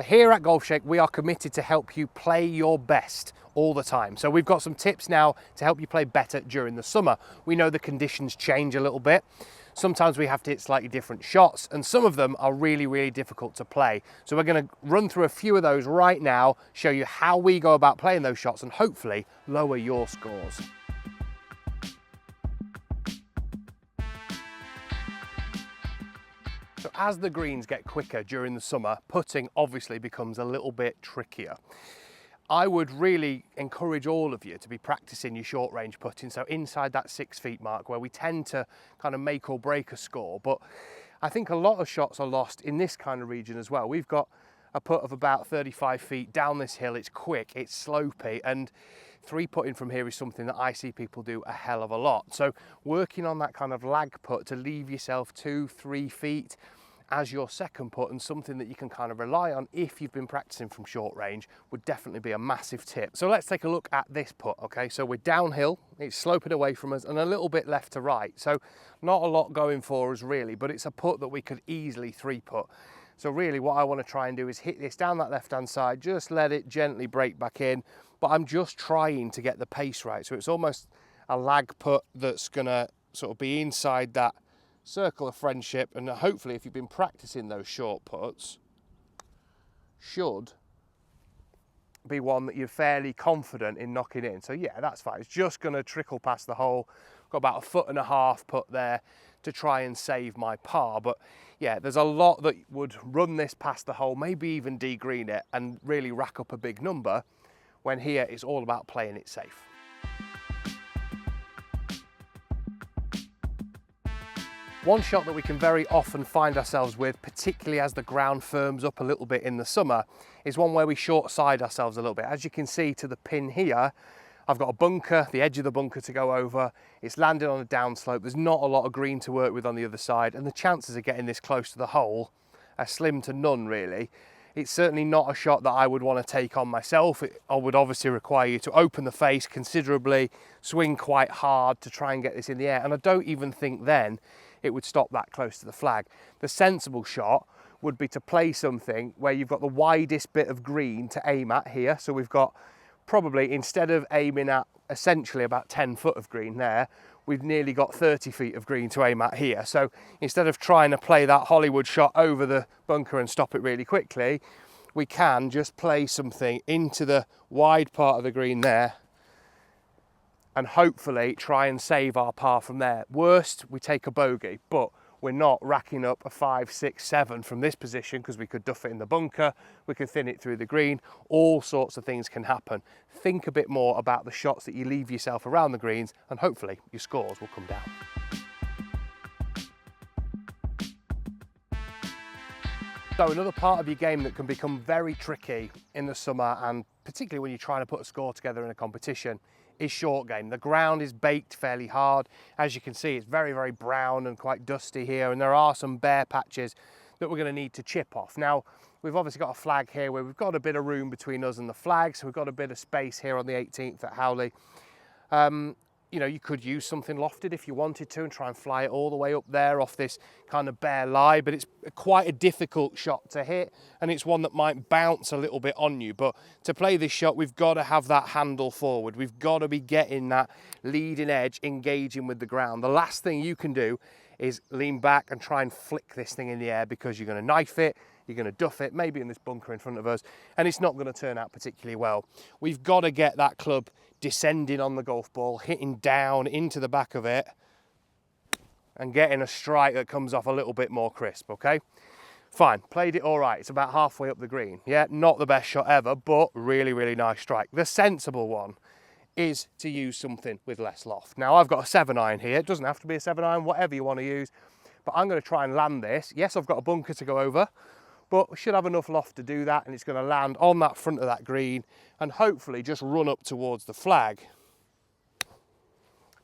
Here at Golfshake, we are committed to help you play your best all the time. So we've got some tips now to help you play better during the summer. We know the conditions change a little bit. Sometimes we have to hit slightly different shots, and some of them are really, really difficult to play. So we're going to run through a few of those right now, show you how we go about playing those shots, and hopefully lower your scores. So as the greens get quicker during the summer, putting obviously becomes a little bit trickier. I would really encourage all of you to be practicing your short range putting, so inside that 6 feet mark where we tend to kind of make or break a score. But I think a lot of shots are lost in this kind of region as well. We've got a putt of about 35 feet down this hill. It's quick, it's slopey, and 3-putting from here is something that I see people do a hell of a lot. So working on that kind of lag putt to leave yourself 2-3 feet as your second putt, and something that you can kind of rely on if you've been practicing from short range, would definitely be a massive tip. So let's take a look at this putt, okay? So we're downhill, it's sloping away from us and a little bit left to right. So not a lot going for us really, but it's a putt that we could easily 3-putt. So really what I want to try and do is hit this down that left-hand side, just let it gently break back in, but I'm just trying to get the pace right. So it's almost a lag putt that's gonna sort of be inside that circle of friendship, and hopefully if you've been practicing those short putts, should be one that you're fairly confident in knocking in. So yeah, that's fine. It's just going to trickle past the hole. Got about 1.5 foot putt there to try and save my par. But yeah, there's a lot that would run this past the hole, maybe even degreen it and really rack up a big number, when here it's all about playing it safe. One shot that we can very often find ourselves with, particularly as the ground firms up a little bit in the summer, is one where we short side ourselves a little bit. As you can see to the pin here, I've got a bunker, the edge of the bunker to go over. It's landed on a downslope. There's not a lot of green to work with on the other side, and the chances of getting this close to the hole are slim to none really. It's certainly not a shot that I would want to take on myself. I would obviously require you to open the face considerably, swing quite hard to try and get this in the air, and I don't even think then it would stop that close to the flag. The sensible shot would be to play something where you've got the widest bit of green to aim at here. So we've got probably, instead of aiming at essentially about 10 foot of green there, we've nearly got 30 feet of green to aim at here. So instead of trying to play that Hollywood shot over the bunker and stop it really quickly, we can just play something into the wide part of the green there and hopefully try and save our par from there. Worst, we take a bogey, but we're not racking up a 5, 6, 7 from this position, because we could duff it in the bunker, we could thin it through the green, all sorts of things can happen. Think a bit more about the shots that you leave yourself around the greens, and hopefully your scores will come down. So another part of your game that can become very tricky in the summer, and particularly when you're trying to put a score together in a competition, is short game. The ground is baked fairly hard. As you can see, it's very, very brown and quite dusty here, and there are some bare patches that we're going to need to chip off. Now, we've obviously got a flag here where we've got a bit of room between us and the flag, so we've got a bit of space here on the 18th at Howley. You know, you could use something lofted if you wanted to and try and fly it all the way up there off this kind of bare lie, but it's quite a difficult shot to hit, and it's one that might bounce a little bit on you. But to play this shot, we've got to have that handle forward. We've got to be getting that leading edge, engaging with the ground. The last thing you can do is lean back and try and flick this thing in the air, because you're going to knife it, you're going to duff it, maybe in this bunker in front of us, and it's not going to turn out particularly well. We've got to get that club descending on the golf ball, hitting down into the back of it, and getting a strike that comes off a little bit more crisp, okay? Fine, played it all right. It's about halfway up the green. Yeah, not the best shot ever, but really, really nice strike. The sensible one is to use something with less loft. Now, I've got a 7-iron here. It doesn't have to be a 7-iron, whatever you want to use, but I'm going to try and land this. Yes, I've got a bunker to go over, but we should have enough loft to do that, and it's going to land on that front of that green and hopefully just run up towards the flag.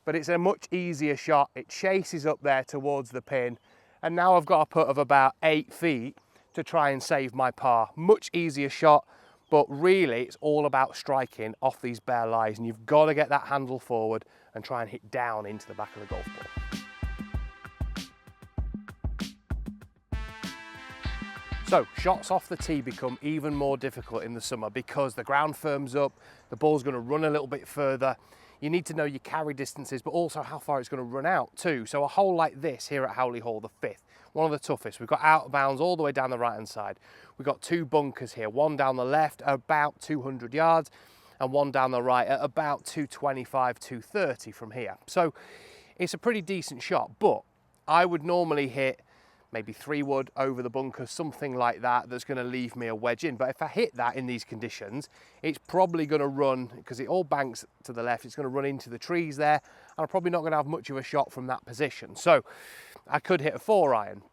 But it's a much easier shot. It chases up there towards the pin, and now I've got a putt of about 8 feet to try and save my par. Much easier shot, but really it's all about striking off these bare lies, and you've got to get that handle forward and try and hit down into the back of the golf ball. So shots off the tee become even more difficult in the summer because the ground firms up, the ball's going to run a little bit further. You need to know your carry distances, but also how far it's going to run out too. So a hole like this here at Howley Hall, the 5th, one of the toughest. We've got out of bounds all the way down the right-hand side. We've got 2 bunkers here, one down the left at about 200 yards and one down the right at about 225, 230 from here. So it's a pretty decent shot, but I would normally hit maybe 3 wood over the bunker, something like that, that's going to leave me a wedge in. But if I hit that in these conditions, it's probably going to run, because it all banks to the left, it's going to run into the trees there, and I'm probably not going to have much of a shot from that position. So I could hit a 4-iron.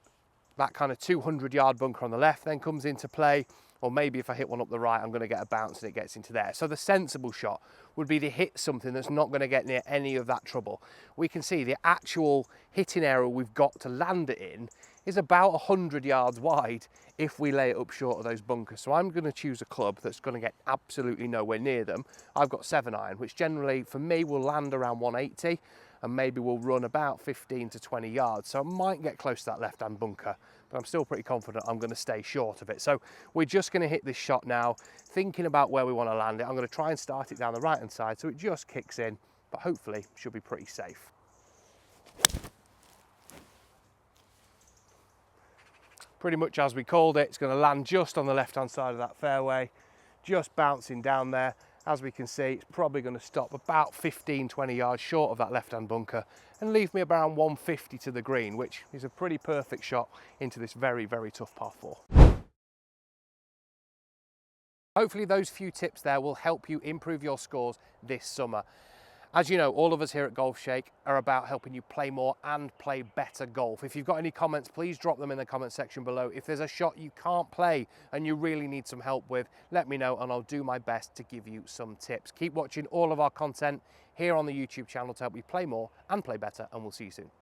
That kind of 200-yard bunker on the left then comes into play, or maybe if I hit one up the right, I'm going to get a bounce and it gets into there. So the sensible shot would be to hit something that's not going to get near any of that trouble. We can see the actual hitting area we've got to land it in is about 100 yards wide if we lay it up short of those bunkers. So I'm going to choose a club that's going to get absolutely nowhere near them. I've got 7-iron, which generally for me will land around 180 and maybe will run about 15 to 20 yards. So I might get close to that left-hand bunker, but I'm still pretty confident I'm going to stay short of it. So we're just going to hit this shot now, thinking about where we want to land it. I'm going to try and start it down the right-hand side so it just kicks in, but hopefully should be pretty safe. Pretty much as we called it, it's going to land just on the left-hand side of that fairway, just bouncing down there. As we can see, it's probably going to stop about 15, 20 yards short of that left-hand bunker and leave me around 150 to the green, which is a pretty perfect shot into this very, very tough par 4. Hopefully those few tips there will help you improve your scores this summer. As you know, all of us here at Golfshake are about helping you play more and play better golf. If you've got any comments, please drop them in the comment section below. If there's a shot you can't play and you really need some help with, let me know and I'll do my best to give you some tips. Keep watching all of our content here on the YouTube channel to help you play more and play better, and we'll see you soon.